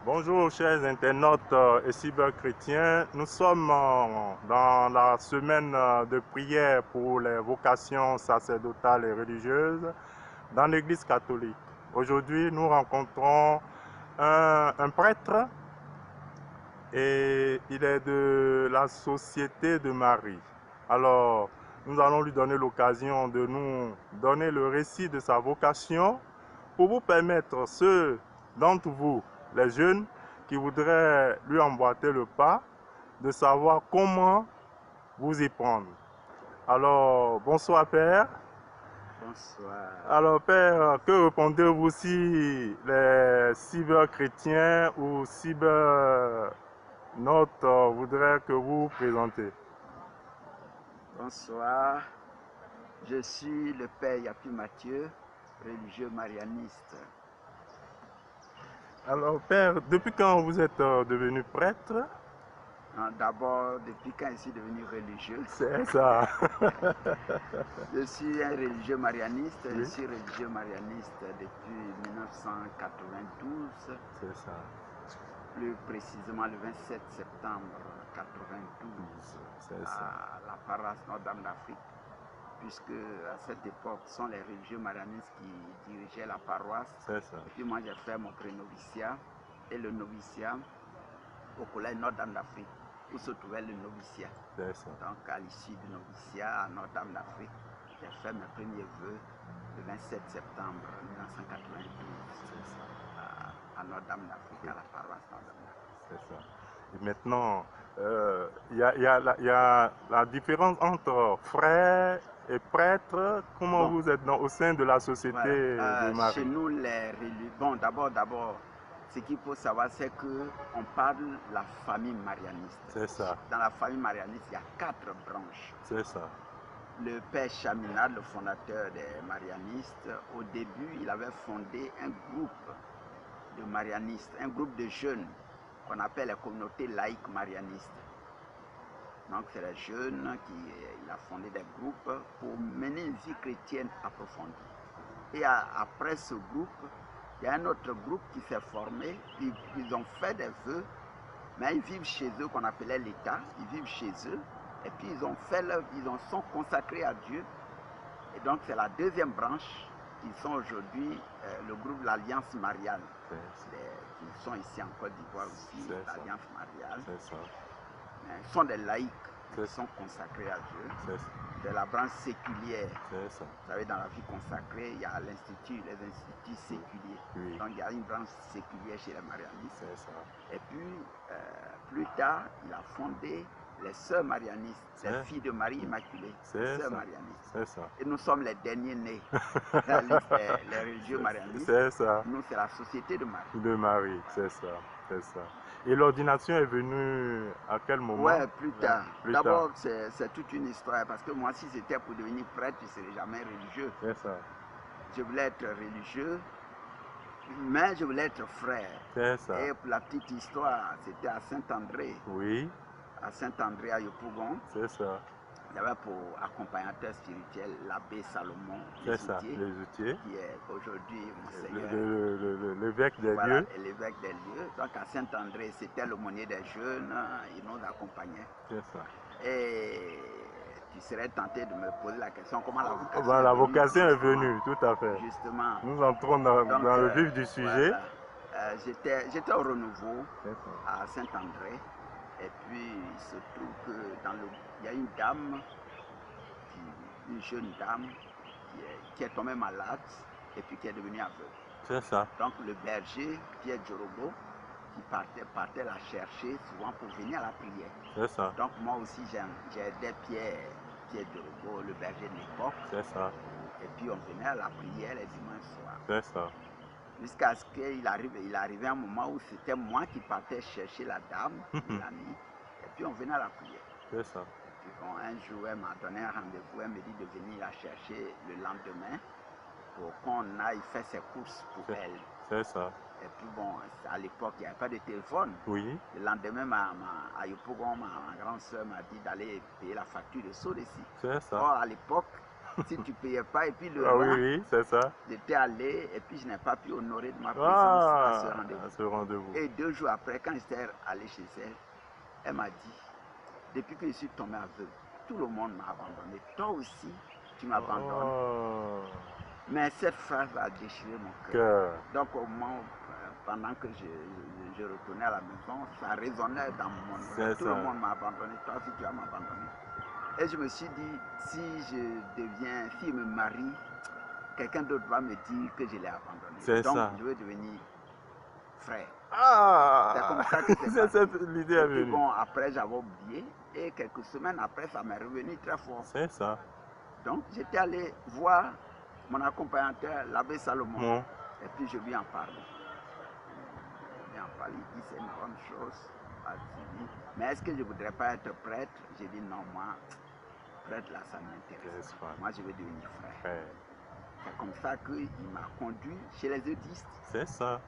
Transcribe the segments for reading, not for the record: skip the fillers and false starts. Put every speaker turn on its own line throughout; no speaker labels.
Bonjour chers internautes et cyberchrétiens, nous sommes dans la semaine de prière pour les vocations sacerdotales et religieuses dans l'Église catholique. Aujourd'hui, nous rencontrons un prêtre et il est de la Société de Marie. Alors, nous allons lui donner l'occasion de nous donner le récit de sa vocation pour vous permettre, ceux d'entre vous, les jeunes, qui voudraient lui emboîter le pas, de savoir comment vous y prendre. Alors, bonsoir Père.
Bonsoir.
Alors Père, que répondez-vous si les cyberchrétiens ou cybernautes voudraient que vous vous présentez?
Bonsoir. Je suis le Père Yapi Mathieu, religieux marianiste.
Alors Père, depuis quand vous êtes devenu prêtre?
D'abord, depuis quand je suis devenu religieux?
C'est ça.
Je suis un religieux marianiste.
Oui.
Je suis religieux marianiste depuis 1992.
C'est ça.
Plus précisément le 27 septembre 92
C'est ça.
à la paroisse Notre-Dame d'Afrique. Puisque à cette époque, ce sont les religieux marianistes qui dirigeaient la paroisse.
C'est ça.
Et puis moi, j'ai fait mon pré-noviciat et le noviciat au collège Notre-Dame d'Afrique, où se trouvait le noviciat.
C'est ça.
Donc à l'issue du noviciat à Notre-Dame d'Afrique, j'ai fait mes premiers vœux le 27 septembre 1992 à Notre-Dame d'Afrique, à la paroisse Notre-Dame d'Afrique.
C'est ça. Et maintenant, il y a la différence entre frères et prêtres. Comment
Bon.
vous êtes au sein de la société de Marie?
Chez nous, les religieux. Bon, d'abord, ce qu'il faut savoir, c'est qu'on parle de la famille marianiste.
C'est ça.
Dans la famille marianiste, il y a 4 branches.
C'est ça.
Le père Chaminade, le fondateur des marianistes, au début, il avait fondé un groupe de marianistes, un groupe de jeunes qu'on appelle les communautés laïques marianistes. Donc c'est les jeunes il a fondé des groupes pour mener une vie chrétienne approfondie. Et après ce groupe, il y a un autre groupe qui s'est formé, ils ont fait des vœux, mais ils vivent chez eux, qu'on appelait l'État, ils vivent chez eux, et puis ils sont consacrés à Dieu. Et donc c'est la deuxième branche, qui sont aujourd'hui le groupe de l'Alliance mariale, qui sont ici en Côte d'Ivoire aussi, l'Alliance mariale. Ils sont des laïcs qui sont consacrés à Dieu. C'est la branche séculière. Vous savez, dans la vie consacrée, il y a les instituts séculiers.
Oui.
Donc il y a une branche séculière chez les marianistes. Et puis, plus tard, il a fondé les sœurs marianistes, les filles de Marie Immaculée, les sœurs marianistes. Et nous sommes les derniers nés, les religieux marianistes.
C'est ça.
Nous, c'est la société de Marie.
De Marie, c'est ça. C'est ça. Et l'ordination est venue à quel moment?
Ouais, plus tard. D'abord, c'est toute une histoire, parce que moi, si c'était pour devenir prêtre, je ne serais jamais religieux.
C'est ça.
Je voulais être religieux, mais je voulais être frère.
C'est ça.
Et pour la petite histoire, c'était à Saint-André.
Oui.
À Saint-André, à Yopougon.
C'est ça.
Il y avait pour accompagnateur spirituel l'abbé Salomon
Lesoutier,
qui est aujourd'hui Monseigneur.
L'évêque des
voilà,
lieux.
L'évêque des lieux. Donc à Saint-André, c'était l'aumônier des jeunes, il nous accompagnait.
C'est ça.
Et tu serais tenté de me poser la question, comment la vocation
ben, la vocation est venue, tout à fait.
Justement.
Nous entrons dans le vif du sujet.
Voilà. J'étais au renouveau à Saint-André. Et puis, il se trouve que il y a une dame, une jeune dame, qui est tombée malade et puis qui est devenue aveugle.
C'est ça. Donc,
le berger, Pierre Djorobo, qui partait la chercher souvent pour venir à la prière.
C'est ça.
Donc, moi aussi, j'ai aidé Pierre Djorobo, le berger de l'époque.
C'est ça.
Et puis, on venait à la prière les dimanches soirs.
C'est ça.
Jusqu'à ce qu'il arrive un moment où c'était moi qui partais chercher la dame, l'amie, et puis on venait à la prière.
C'est ça.
Et puis bon, un jour, elle m'a donné un rendez-vous, elle me dit de venir la chercher le lendemain pour qu'on aille faire ses courses pour elle.
C'est ça.
Et puis bon, à l'époque, il n'y avait pas de téléphone.
Oui.
Le lendemain, à Yopougon, ma grande soeur m'a dit d'aller payer la facture de Sodeci.
C'est ça.
Or, à l'époque, si tu ne payais pas. Et puis le
Ah oui,
rang,
oui, c'est ça.
j'étais allé et puis je n'ai pas pu honorer de ma présence à ce
Ah,
rendez-vous.
à ce rendez-vous.
Et 2 jours après, quand j'étais allé chez elle, elle m'a dit, depuis que je suis tombé aveugle, tout le monde m'a abandonné. Toi aussi, tu m'abandonnes.
Oh,
Mais cette phrase a déchiré mon cœur.
cœur.
Donc au moment, pendant que je retournais à la maison, ça résonnait dans mon oreille.
C'est
Tout
ça.
le monde m'a abandonné, toi aussi tu vas m'abandonner. Et je me suis dit, si je me marie, quelqu'un d'autre va me dire que je l'ai abandonné.
C'est
Donc
ça.
je vais devenir frère.
Ah,
C'est comme ça que c'est
c'est
passé.
l'idée
Et
est
puis
venue.
bon, après j'avais oublié. Et quelques semaines après, ça m'est revenu très fort.
C'est ça.
Donc j'étais allé voir mon accompagnateur, l'abbé Salomon.
Bon.
Et puis je lui en parlais. Je lui en parlais, il dit c'est une bonne chose. Mais est-ce que je ne voudrais pas être prêtre? J'ai dit non, moi, prêtre là, ça ne m'intéresse pas. Moi, je vais devenir frère. C'est comme ça qu'il m'a conduit chez les eudistes.
C'est ça.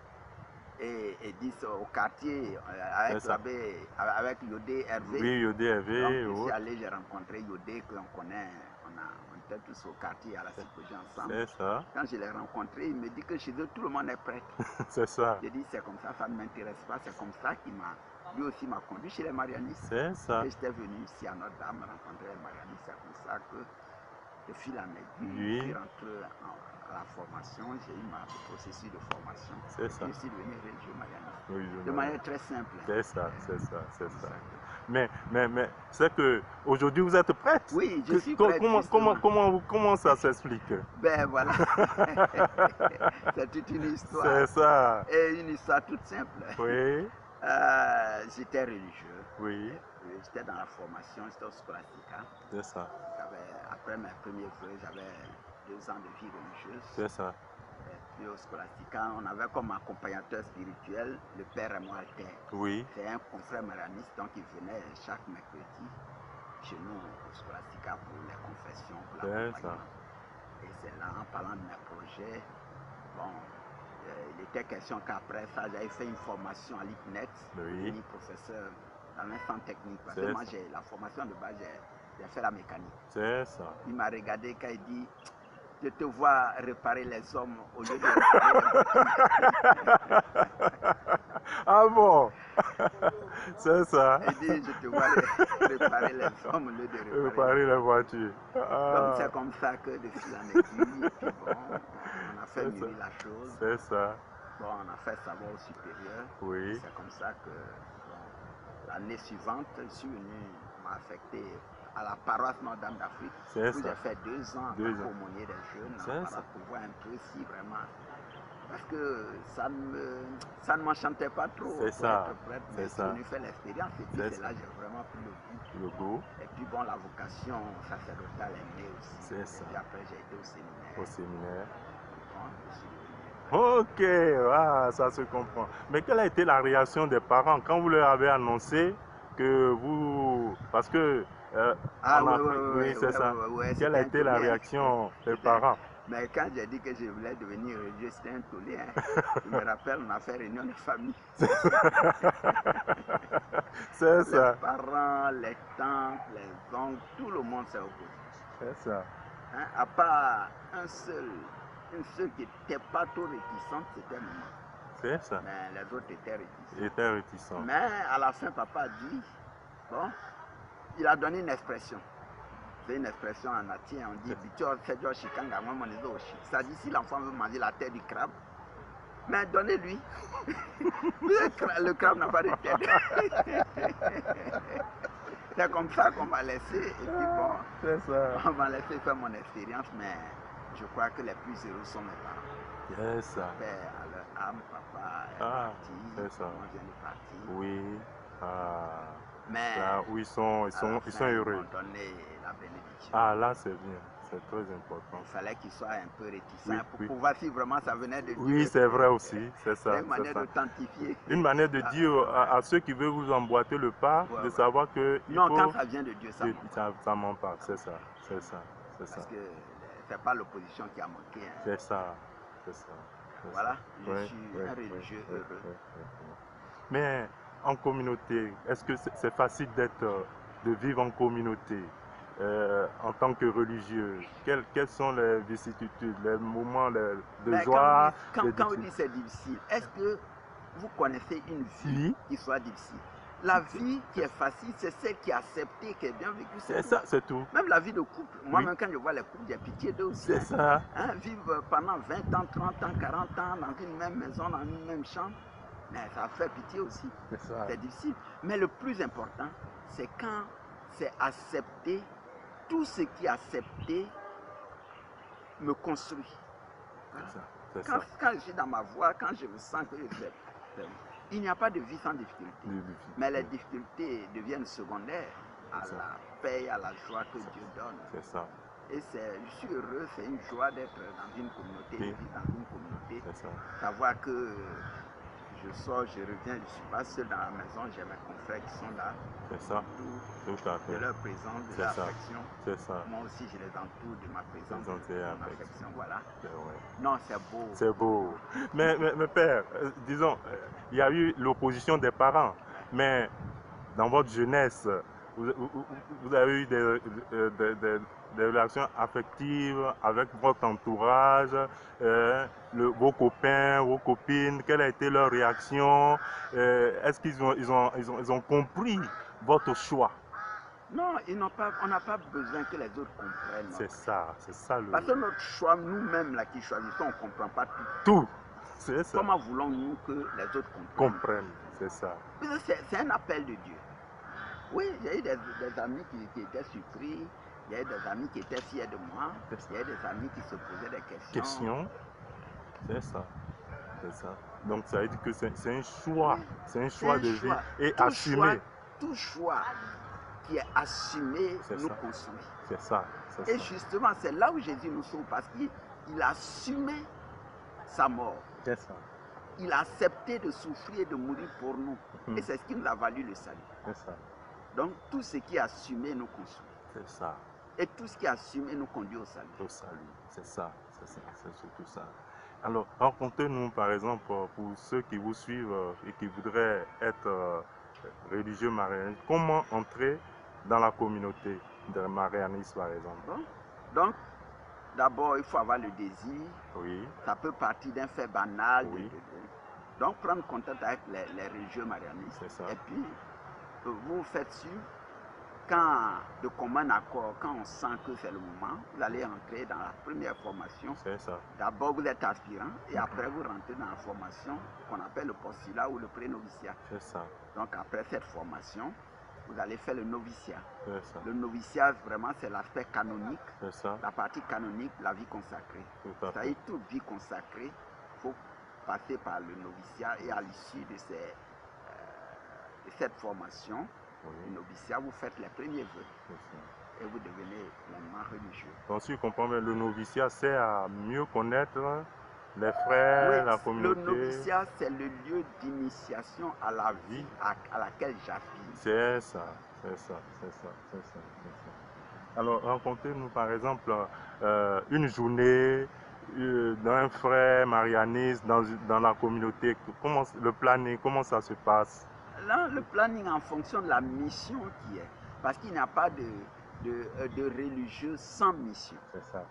Et disent au quartier avec l'abbé, avec Yodé Hervé.
Oui, Yodé Hervé.
Donc, je suis allé, j'ai rencontré Yodé, que l'on connaît, on était tous au quartier à la Psychologie ensemble.
C'est ça.
Quand je l'ai rencontré, il me dit que chez eux, tout le monde est prêtre.
C'est ça.
J'ai dit, c'est comme ça ne m'intéresse pas. C'est comme ça qu'il m'a, lui aussi m'a conduit chez les marianistes.
C'est ça.
Et j'étais venu ici à Notre-Dame rencontrer les marianistes. C'est comme ça que, de fil en aiguille, je suis rentré à la formation. J'ai eu mon processus de formation.
C'est ça.
Je suis devenu religieux marianiste.
Oui,
de manière très simple.
C'est ça, c'est ça, c'est ça. Mais c'est que aujourd'hui vous êtes prête.
Oui, je suis prête.
Comment ça s'explique?
Ben voilà. C'est toute une histoire.
C'est ça.
Et une histoire toute simple.
Oui.
J'étais religieux.
Oui.
J'étais dans la formation, j'étais au Scholastica.
C'est ça.
Après mes premiers vœux, j'avais 2 ans de vie religieuse.
C'est ça.
Et puis au Scholastica, on avait comme accompagnateur spirituel le père Raymond Alter.
Oui.
C'est un confrère marianiste, donc il venait chaque mercredi chez nous au Scholastica pour les confessions, pour l'accompagnement. Et c'est là, en parlant de mes projets, bon, il était question qu'après ça, j'avais fait une formation à l'IPNET, devenu professeur dans un centre technique. Parce que moi, la formation de base, j'ai fait la mécanique.
C'est ça.
Il m'a regardé quand il dit, je te vois réparer les hommes au lieu de réparer
Ah bon? C'est ça.
Il dit, je te vois réparer les hommes au lieu de
réparer les voitures.
Donc c'est comme ça que de fil en aiguille, et puis bon, on a fait mûrir la chose.
C'est ça.
Bon, on a fait savoir au supérieur.
Oui.
C'est comme ça que bon, l'année suivante, je suis venu m'affecter à la paroisse Notre-Dame d'Afrique. Où j'ai fait 2 ans à aumônier des jeunes, pour voir un peu si vraiment. Parce que ça ne m'enchantait pas trop.
C'est ça.
Je suis venu faire l'expérience et puis c'est là que j'ai vraiment pris le goût. Et puis bon, la vocation sacerdotale est née aussi.
C'est ça.
Et puis après, j'ai été au séminaire.
Au séminaire.
Bon,
ok, ça se comprend. Mais quelle a été la réaction des parents quand vous leur avez annoncé que vous... Parce que... oui, c'est ça. Quelle a été la réaction des parents?
Mais quand j'ai dit que je voulais devenir religieux, c'était un tollé. Je me rappelle, on a fait réunion de famille.
C'est ça.
Les parents, les tantes, les oncles, tout le monde s'est opposé.
C'est ça.
À part une seule qui n'était pas trop réticente, c'était maman.
C'est ça.
Mais les autres étaient réticents. Mais à la fin, papa a dit, bon, il a donné une expression. C'est une expression en atien, on dit ça dit si l'enfant veut manger la tête du crabe, mais donnez-lui. Le crabe n'a pas de tête. C'est comme ça qu'on m'a laissé. Et puis bon, on m'a laissé faire mon expérience, mais je crois que les plus heureux sont mes parents.
C'est ça.
Père, à leur âme, papa est parti.
C'est ça.
Moi, je viens de partir.
Oui.
Mais
là où ils sont heureux.
Ils m'ont donné la bénédiction.
Là c'est bien, c'est très important.
Il fallait qu'ils soient un peu réticents pour voir si vraiment ça venait de Dieu.
Oui, c'est vrai aussi, c'est ça.
C'est une manière d'authentifier.
Une manière de dire à ceux qui veulent vous emboîter le pas, de savoir que...
quand ça vient de Dieu,
ça ment pas, c'est ça, c'est ça.
Parce que c'est pas l'opposition qui a manqué.
C'est ça, c'est ça.
Voilà, je suis un religieux heureux.
Mais en communauté, est-ce que c'est facile de vivre en communauté? en tant que religieux? Quelles sont les vicissitudes, les moments de
Mais
joie?
quand on dit c'est difficile, est-ce que vous connaissez une vie qui soit difficile? La vie qui est facile, c'est celle qui est acceptée, qui est bien vécue.
C'est ça, c'est tout.
Même la vie de couple. Moi-même, quand je vois les couples, j'ai pitié d'eux aussi.
C'est ça.
Hein, vivre pendant 20 ans, 30 ans, 40 ans dans une même maison, dans une même chambre, mais ça fait pitié aussi. C'est difficile. Mais le plus important, c'est quand c'est accepté. Tout ce qui est accepté me construit. Quand je suis dans ma voie, quand je me sens que je fais, il n'y a pas de vie sans difficulté. Mais les difficultés deviennent secondaires à la paix, à la joie que Dieu donne.
C'est ça.
Et je suis heureux, c'est une joie d'être dans une communauté, de vivre dans une communauté.
C'est ça.
Savoir que je sors, je reviens, je ne suis pas seul dans la maison, j'ai mes confrères qui sont là.
C'est ça. Tout à fait.
De leur présence, de leur affection.
C'est ça.
Moi aussi, je les entoure de ma présence, de mon affection. Voilà.
Ouais.
Non, c'est beau.
C'est beau. Mais père, disons, il y a eu l'opposition des parents, mais dans votre jeunesse, vous avez eu des relations affectives avec votre entourage, vos copains, vos copines, quelle a été leur réaction? Est-ce qu'ils ont compris votre choix?
Non, on n'a pas besoin que les autres comprennent.
C'est ça.
Parce que notre choix, nous-mêmes là qui choisissons, on ne comprend pas tout.
Tout, c'est ça.
Comment voulons-nous que les autres comprennent?
C'est ça.
C'est un appel de Dieu. Oui, j'ai eu des amis qui étaient surpris, il y a eu des amis qui étaient fiers de moi, il y a eu des amis qui se posaient des questions. C'est ça. Donc ça veut dire que c'est un choix, c'est un choix de vie et assumé. Tout choix qui est assumé nous construit.
C'est ça.
Et justement, c'est là où Jésus nous sauve parce qu'il a assumé sa mort.
C'est ça.
Il a accepté de souffrir et de mourir pour nous. Et c'est ce qui nous a valu le salut.
C'est ça.
Donc tout ce qui est assumé nous construit.
C'est ça.
Et tout ce qui est assumé nous conduit au salut.
Au salut, c'est ça, c'est surtout ça. Alors, racontez-nous par exemple, pour ceux qui vous suivent et qui voudraient être religieux marianistes, comment entrer dans la communauté des marianistes par exemple?
Bon. Donc, d'abord, il faut avoir le désir.
Oui.
Ça peut partir d'un fait banal.
Oui.
Donc, prendre contact avec les religieux marianistes.
C'est ça.
Et puis, vous faites sûr, quand de commun accord, quand on sent que c'est le moment, vous allez entrer dans la première formation.
C'est ça.
D'abord, vous êtes aspirant et après, vous rentrez dans la formation qu'on appelle le postulat ou le pré-noviciat.
C'est ça.
Donc, après cette formation, vous allez faire le noviciat.
C'est ça.
Le noviciat, vraiment, c'est l'aspect canonique.
C'est ça.
La partie canonique, la vie consacrée. C'est-à-dire, toute vie consacrée, il faut passer par le noviciat et à l'issue de cette formation, le noviciat, vous faites les premiers vœux et vous devenez pleinement religieux.
Donc, si je comprends bien, le noviciat sert à mieux connaître les frères, la communauté.
Le noviciat, c'est le lieu d'initiation à la vie à laquelle j'aspire.
C'est ça. Alors, racontez-nous par exemple une journée d'un frère marianiste dans la communauté. Le planning, comment ça se passe?
Là, le planning en fonction de la mission qui est. Parce qu'il n'y a pas de religieux sans mission.
C'est ça.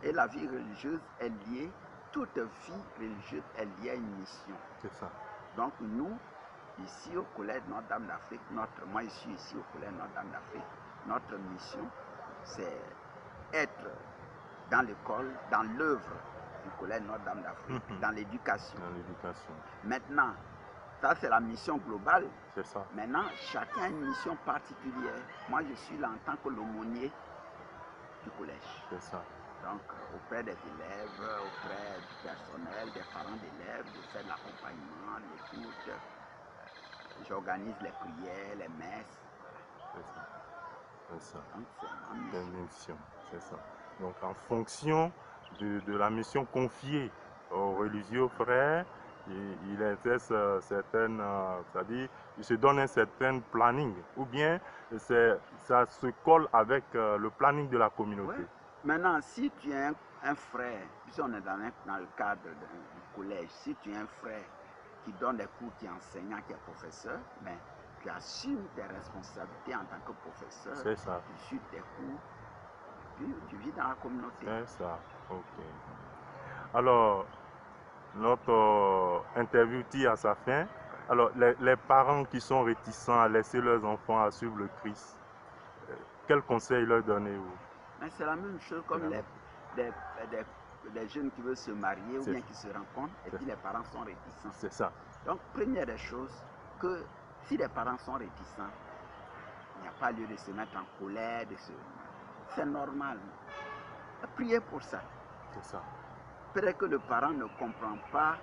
Et la vie religieuse est liée, toute vie religieuse est liée à une mission.
C'est ça.
Donc nous, ici au Collège Notre-Dame d'Afrique, moi je suis ici au Collège Notre-Dame d'Afrique, notre mission c'est être dans l'école, dans l'œuvre du Collège Notre-Dame d'Afrique, dans l'éducation. Maintenant, ça c'est la mission globale.
C'est ça.
Maintenant, chacun a une mission particulière. Moi je suis là en tant que l'aumônier du collège.
C'est ça.
Donc, auprès des élèves, auprès du personnel, des parents d'élèves, je fais de l'accompagnement, l'écoute, j'organise les prières, les messes.
C'est ça.
Donc, c'est ma
mission. C'est ça. Donc, en fonction de la mission confiée aux religieux frères, il exerce certaines, c'est-à-dire, il se donne un certain planning, ou bien ça se colle avec le planning de la communauté.
Ouais. Maintenant, si tu es un frère, puisque on est dans le cadre du collège, si tu es un frère qui donne des cours, qui est enseignant, qui est professeur, ben, tu assumes tes responsabilités en tant que professeur,
C'est ça.
tu suis tes cours, puis tu vis dans la communauté.
C'est ça, ok. Alors, notre interview tire à sa fin. Alors, les parents qui sont réticents à laisser leurs enfants à suivre le Christ, quel conseil leur donnez-vous?
Mais c'est la même chose comme les jeunes qui veulent se marier ou bien qui se rencontrent et puis les parents sont réticents.
C'est ça.
Donc, première des choses, que si les parents sont réticents, il n'y a pas lieu de se mettre en colère, c'est normal. Priez pour ça.
C'est ça.
Peut-être que le parent ne comprend pas,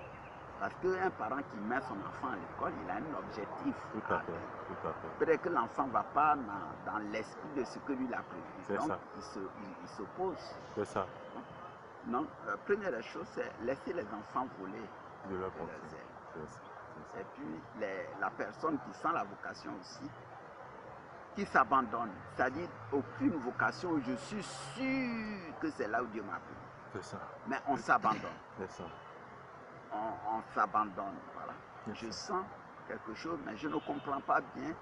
parce qu'un parent qui met son enfant à l'école, il a un objectif.
Tout à fait. Tout à fait.
Peut-être que l'enfant ne va pas dans l'esprit de ce que lui a prévu. Donc,
ça.
il s'oppose.
C'est ça.
Donc, la première chose, c'est laisser les enfants voler
de leur
ailes. Et puis, la personne qui sent la vocation aussi, qui s'abandonne. C'est-à-dire, aucune vocation, je suis sûr que c'est là où Dieu m'a pris.
C'est ça.
Mais on s'abandonne.
C'est ça.
On s'abandonne, voilà. Je sens quelque chose, mais je ne comprends pas bien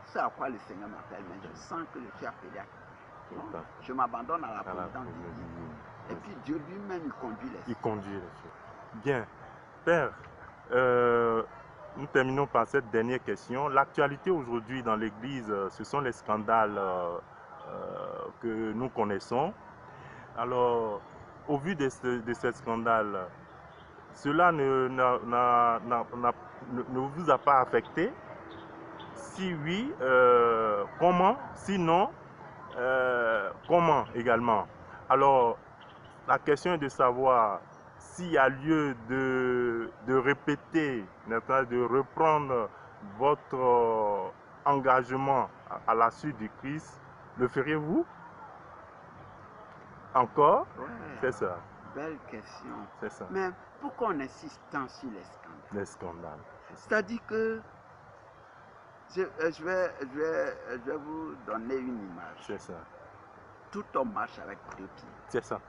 ce à quoi le Seigneur m'appelle, mais je sens que je suis appelé à quelque. Je m'abandonne à la providence divine. Et puis Dieu lui-même, il conduit les choses.
Il conduit les choses. Bien. Père, nous terminons par cette dernière question. L'actualité aujourd'hui dans l'Église, ce sont les scandales que nous connaissons. Alors, au vu de ces scandales, cela ne vous a pas affecté? Si oui, comment? Sinon, comment également? Alors, la question est de savoir s'il y a lieu de répéter, de reprendre votre engagement à la suite du Christ. Le feriez-vous? Encore?
Ouais,
c'est ça.
Belle question.
C'est ça.
Mais pourquoi on insiste tant sur les scandales?
Les scandales.
C'est-à-dire que je vais vous donner une image.
C'est ça.
Tout homme marche avec deux pieds.
C'est ça.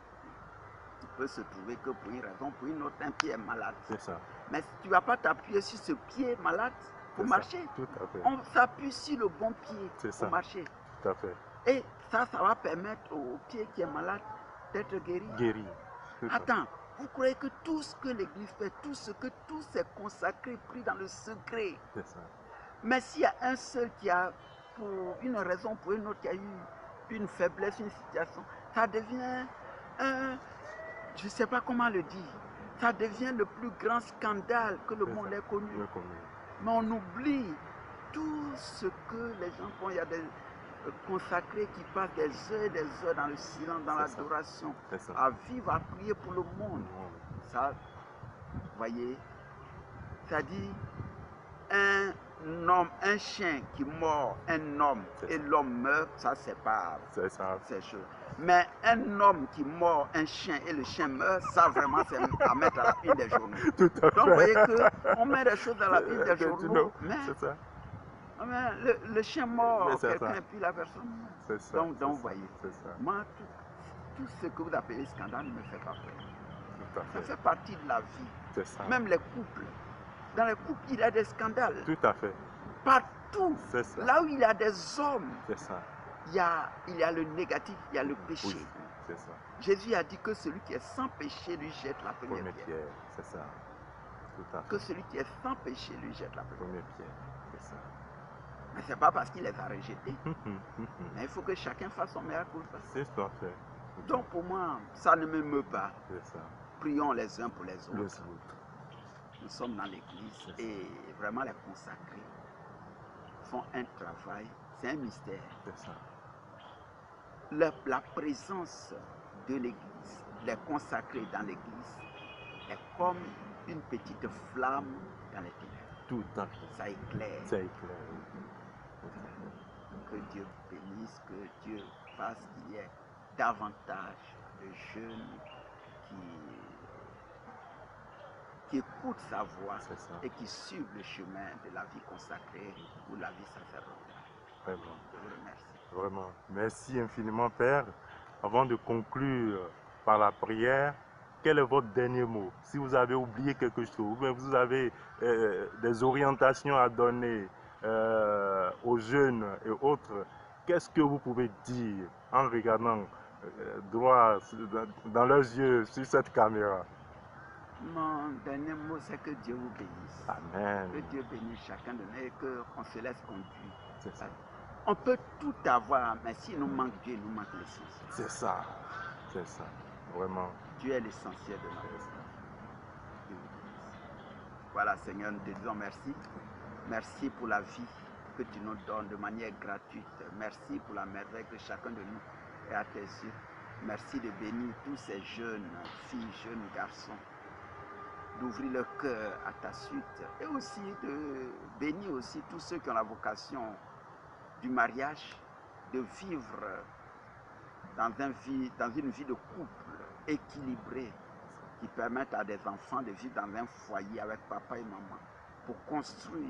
Il peut se trouver que pour une raison, pour une autre, un pied est malade.
C'est ça.
Mais tu ne vas pas t'appuyer sur ce pied malade pour marcher.
Tout à fait.
On s'appuie sur le bon pied pour marcher.
Tout à fait.
Et ça va permettre au pied qui est malade d'être guéri.
Guéri.
Attends, vous croyez que tout ce que l'Église fait, tout c'est consacré, pris dans le secret.
C'est ça.
Mais s'il y a un seul qui a, pour une raison, pour une autre, qui a eu une faiblesse, une situation, ça devient je ne sais pas comment le dire, ça devient le plus grand scandale que le monde ait connu. Mais on oublie tout ce que les gens font. Il y a des consacrés qui passent des heures et des heures dans le silence, dans l'adoration, à vivre, à prier pour le monde. Ça, vous voyez, c'est-à-dire un chien qui mord un homme et l'homme meurt, ça c'est pas c'est chose. Mais un homme qui mord un chien et le chien meurt, ça vraiment c'est à mettre à la une des journaux. Donc vous voyez qu'on met des choses à la une des journaux, mais le chien mord quelqu'un et puis la personne meurt. Donc vous voyez, moi tout ce que vous appelez scandale ne me fait pas peur. Ça fait partie de la vie. Même les couples. Dans les couples, il y a des scandales.
Tout à fait.
Partout. Là où il y a des hommes, il y a le négatif, il y a le péché.
Oui, c'est ça.
Jésus a dit que celui qui est sans péché lui jette la première pierre.
C'est ça. Tout à fait.
Que celui qui est sans péché lui jette la première
pierre. C'est ça.
Mais ce n'est pas parce qu'il les a rejetés. Mais il faut que chacun fasse son meilleur coup.
C'est ça.
Donc pour moi, ça ne me meut pas.
C'est ça.
Prions les uns pour les autres. Nous sommes dans l'église et vraiment les consacrés font un travail, c'est un mystère.
C'est ça.
La présence de l'église, les consacrés dans l'église, est comme une petite flamme dans les ténèbres.
Tout à fait.
Ça éclaire.
Ça éclaire.
Que Dieu bénisse, que Dieu fasse qu'il y ait davantage de jeunes qui écoutent sa voix et qui suivent le chemin de la vie consacrée ou la vie sacerdotale.
Vraiment.
Je vous remercie.
Vraiment. Merci infiniment, Père. Avant de conclure par la prière, quel est votre dernier mot? Si vous avez oublié quelque chose, ou bien vous avez des orientations à donner aux jeunes et autres, qu'est-ce que vous pouvez dire en regardant droit dans leurs yeux sur cette caméra?
Mon dernier mot, c'est que Dieu vous bénisse.
Amen.
Que Dieu bénisse chacun de nous et qu'on se laisse conduire.
C'est ça.
On peut tout avoir, mais s'il nous manque Dieu, il nous manque l'essentiel.
C'est ça. C'est ça. Vraiment.
Dieu est l'essentiel de notre vie. Voilà, Seigneur, nous te disons merci. Merci pour la vie que tu nous donnes de manière gratuite. Merci pour la merveille que chacun de nous est à tes yeux. Merci de bénir tous ces jeunes filles, jeunes garçons, d'ouvrir leur cœur à ta suite et aussi de bénir aussi tous ceux qui ont la vocation du mariage, de vivre dans une vie de couple équilibrée qui permette à des enfants de vivre dans un foyer avec papa et maman pour construire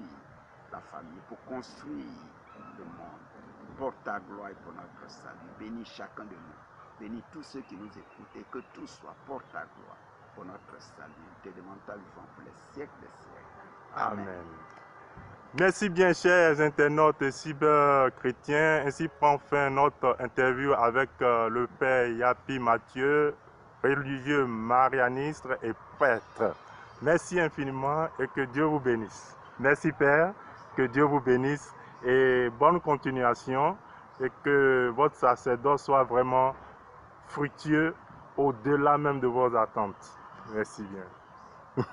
la famille, pour construire le monde, pour ta gloire et pour notre salut. Bénis chacun de nous, bénis tous ceux qui nous écoutent et que tout soit pour ta gloire, pour notre salut. Te demandons ta vivant pour les siècles des siècles. Amen.
Amen. Merci bien, chers internautes et cyberchrétiens. Ainsi prend fin notre interview avec le Père Yapi Mathieu, religieux marianiste et prêtre. Merci infiniment et que Dieu vous bénisse. Merci Père, que Dieu vous bénisse et bonne continuation et que votre sacerdoce soit vraiment fructueux au-delà même de vos attentes. Merci bien.